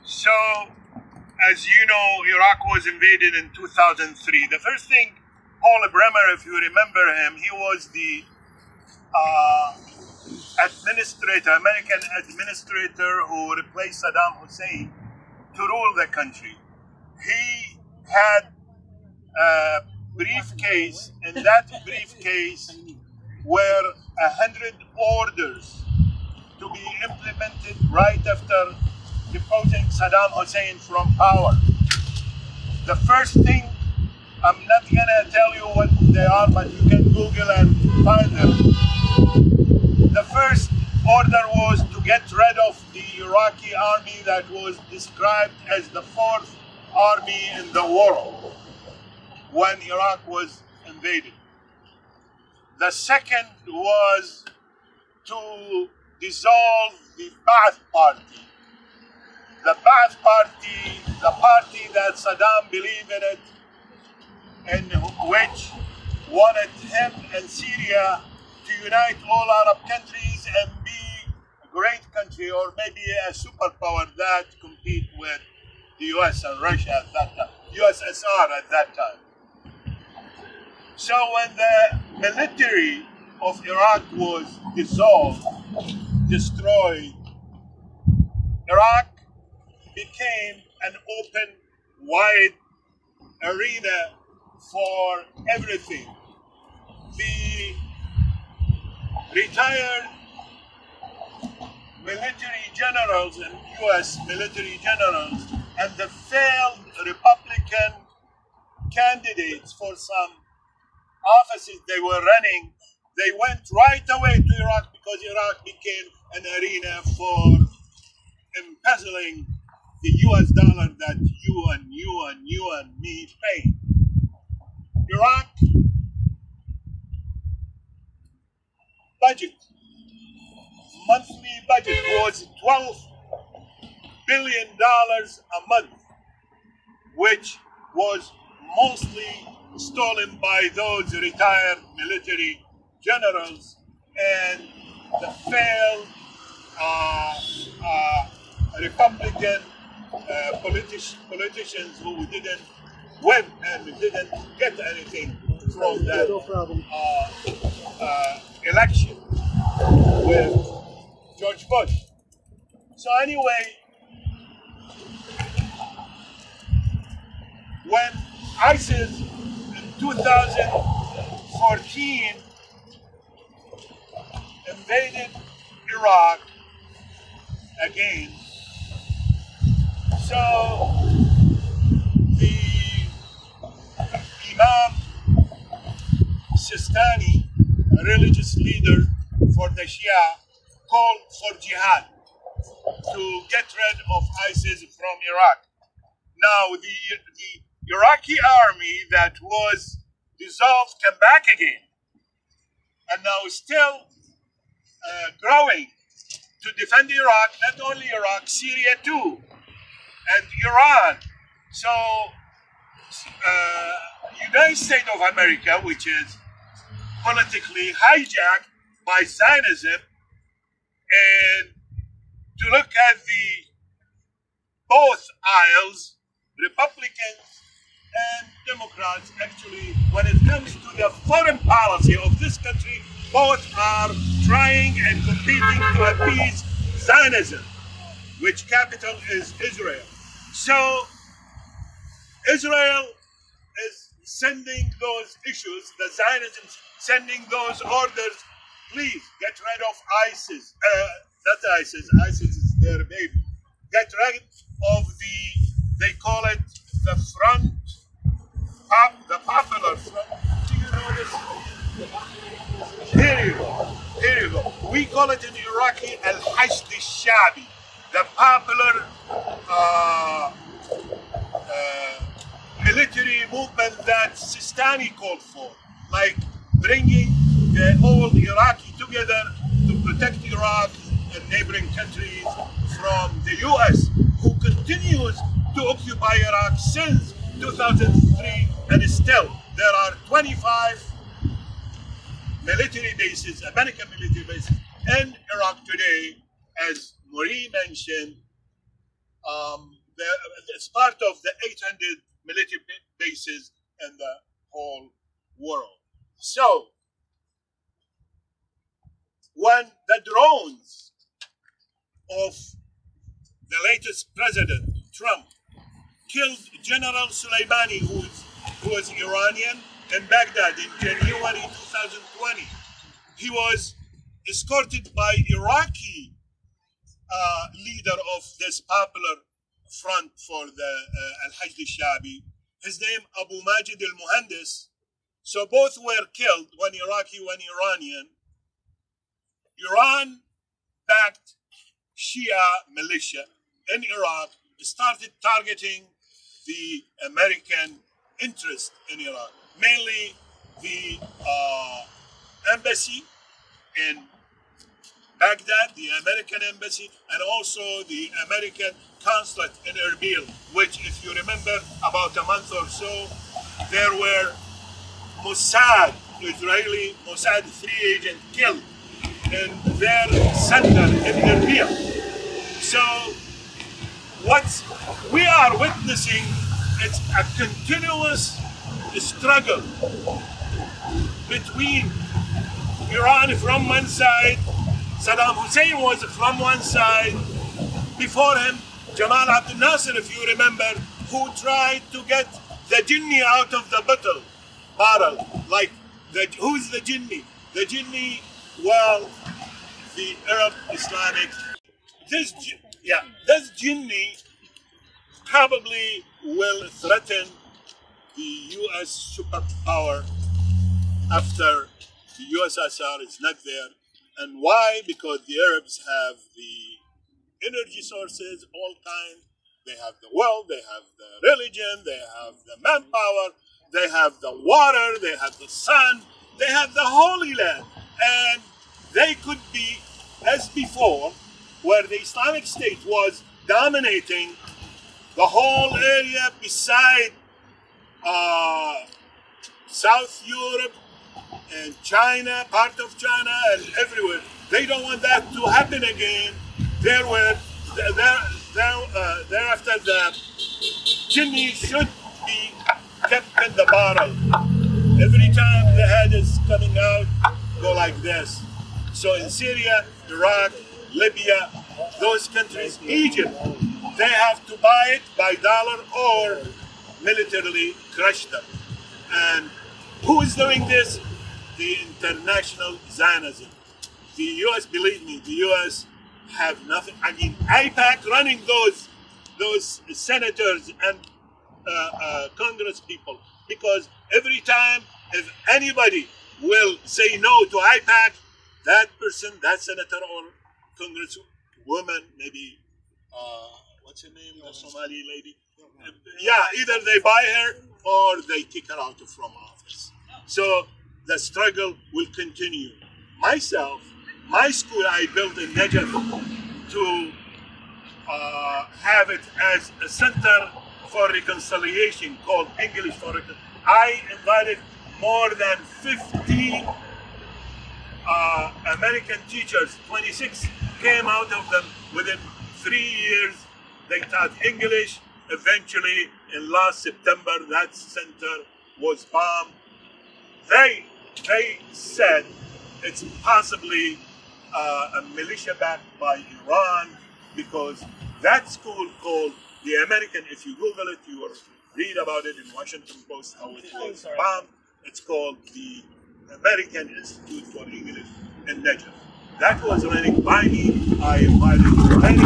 So, as you know, Iraq was invaded in 2003. The first thing, Paul Bremer, if you remember him, he was the American administrator who replaced Saddam Hussein to rule the country. He had a briefcase. In that briefcase were 100 orders to be implemented right after deposing Saddam Hussein from power. The first thing, I'm not gonna tell you what they are, but you can Google and find them. The first order was to get rid of the Iraqi army that was described as the fourth army in the world when Iraq was invaded. The second was to dissolve the Ba'ath Party. The Ba'ath Party, the party that Saddam believed in it, and which wanted him and Syria to unite all Arab countries and be a great country, or maybe a superpower that compete with the US and Russia at that time, USSR at that time. So when the military of Iraq was dissolved, destroyed, Iraq became an open, wide arena for everything. The retired military generals and US military generals and the failed Republican candidates for some offices they were running, they went right away to Iraq because Iraq became an arena for embezzling the US dollar that you and me pay. Iraq budget, monthly budget was $12 billion a month, which was mostly stolen by those retired military generals and the failed Republican politicians who didn't win and didn't get anything from that election with George Bush. So anyway, when ISIS in 2014 invaded Iraq again, so the Imam Sistani, a religious leader for the Shia, called for jihad to get rid of ISIS from Iraq. Now the Iraqi army that was dissolved came back again, and now still growing to defend Iraq, not only Iraq, Syria too, and Iran. So United States of America, which is politically hijacked by Zionism, and to look at the both aisles, Republicans and Democrats, actually, when it comes to the foreign policy of this country, both are trying and competing to appease Zionism, which capital is Israel. So Israel is sending those issues, the Zionism sending those orders, please get rid of ISIS. Not ISIS, ISIS is their baby. Get rid of they call it the front, the popular front. Do you know this? Here you go. We call it in Iraqi al-Hashd al-Shabi, the popular military movement that Sistani called for, like bringing the whole Iraqi together to protect Iraq and neighboring countries from the US, who continues to occupy Iraq since 2003, and still there are 25 military bases, American military bases in Iraq today, as Marie mentioned. it's part of the 800 military bases in the whole world. So, when the drones of the latest president, Trump, killed General Soleimani, who was Iranian, in Baghdad in January 2020, he was escorted by Iraqi leader of this popular front for the Al-Hajj al-Shabi, his name Abu Majid al-Muhandis. So both were killed, one Iraqi, one Iranian. Iran backed Shia militia in Iraq started targeting the American interest in Iraq, mainly the embassy in Baghdad, the American embassy, and also the American consulate in Erbil, which, if you remember, about a month or so, there were Mossad, Israeli Mossad 3 agents killed in their center in Erbil. So what we are witnessing is a continuous struggle between Iran from one side, Saddam Hussein was from one side, before him Jamal Abdel Nasser, if you remember, who tried to get the jinni out of the bottle. Like, who's the jinni? The jinni, well, the Arab Islamic. This jinni probably will threaten the U.S. superpower after the USSR is not there. And why? Because the Arabs have the energy sources, all kinds. They have the wealth, they have the religion, they have the manpower, they have the water, they have the sun, they have the Holy Land. And they could be, as before, where the Islamic State was dominating the whole area beside South Europe and China, part of China, and everywhere. They don't want that to happen again. Thereafter, the jinni should be kept in the bottle. Every time the head is coming out, go like this. So in Syria, Iraq, Libya, those countries, Egypt, they have to buy it by dollar or militarily crush them. And who is doing this? The international Zionism. The U.S., believe me, the U.S. have nothing. I mean, AIPAC running those senators and Congress people, because every time if anybody will say no to AIPAC, that person, that senator or congresswoman, maybe what's her name, the Somali lady? Yeah, either they buy her or they kick her out from office. So the struggle will continue. Myself, my school I built in Najaf to have it as a center for reconciliation called English for Reconciliation. I invited more than 50 American teachers, 26 came out of them within 3 years. They taught English. Eventually, in last September, that center was bombed. They said it's possibly a militia backed by Iran, because that school called the American, if you Google it, you will read about it in Washington Post, how it was bombed. It's called the American Institute for English in Najaf. That was running by me. I invited many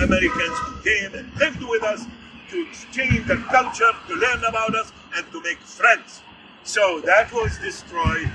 Americans who came and lived with us to exchange the culture, to learn about us, and to make friends. So that was destroyed,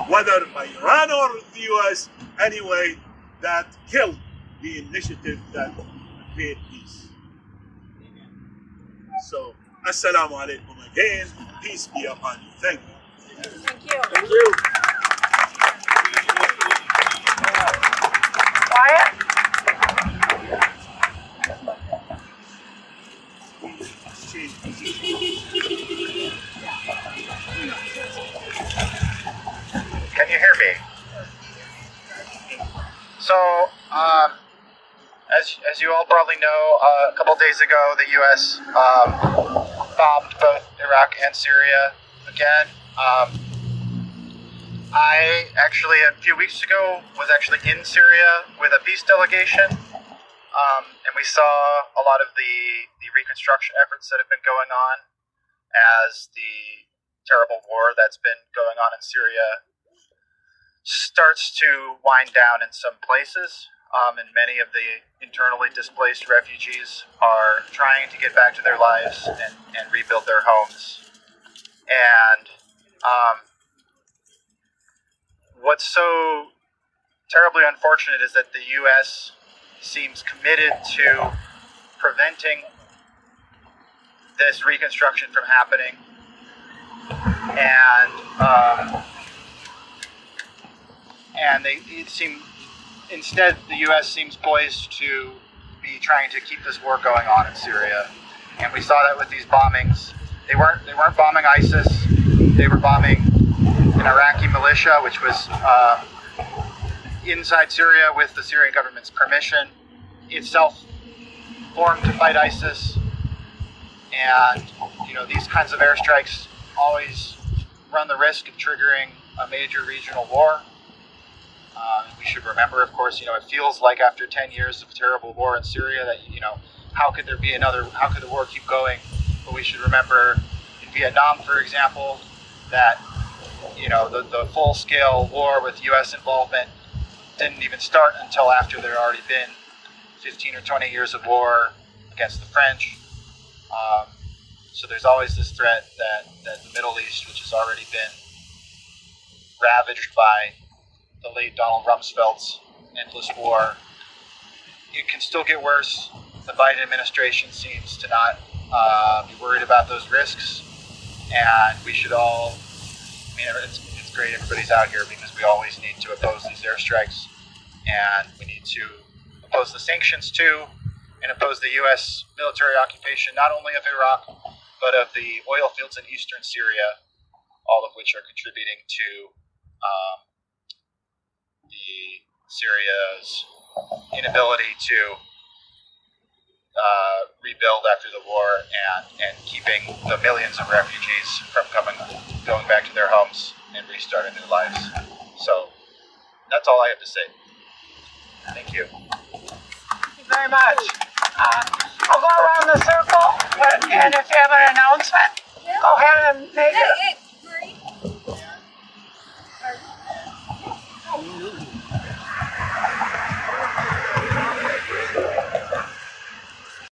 whether by Iran or the US, anyway, that killed the initiative that made peace. So, assalamu alaikum again, peace be upon you. Thank you. Thank you. Thank you. Wyatt? Can you hear me? So, as As you all probably know, a couple days ago, the U.S. Bombed both Iraq and Syria again. I actually, a few weeks ago, was actually in Syria with a peace delegation, and we saw a lot of the reconstruction efforts that have been going on as the terrible war that's been going on in Syria starts to wind down in some places. And many of the internally displaced refugees are trying to get back to their lives and rebuild their homes. And what's so terribly unfortunate is that the U.S. seems committed to preventing this reconstruction from happening. And instead, the U.S. seems poised to be trying to keep this war going on in Syria, and we saw that with these bombings. They weren't bombing ISIS; they were bombing an Iraqi militia, which was inside Syria with the Syrian government's permission, itself formed to fight ISIS. And these kinds of airstrikes always run the risk of triggering a major regional war. We should remember, of course, it feels like after 10 years of terrible war in Syria that, how could there be how could the war keep going? But we should remember in Vietnam, for example, that, the full-scale war with U.S. involvement didn't even start until after there had already been 15 or 20 years of war against the French. So there's always this threat that the Middle East, which has already been ravaged by the late Donald Rumsfeld's endless war, it can still get worse. The Biden administration seems to not be worried about those risks, and we should all, it's great everybody's out here because we always need to oppose these airstrikes, and we need to oppose the sanctions too, and oppose the U.S. military occupation not only of Iraq, but of the oil fields in eastern Syria, all of which are contributing to Syria's inability to rebuild after the war and keeping the millions of refugees from going back to their homes and restarting their lives. So that's all I have to say. Thank you. Thank you very much. I'll go around the circle, and if you have an announcement, go ahead and make it.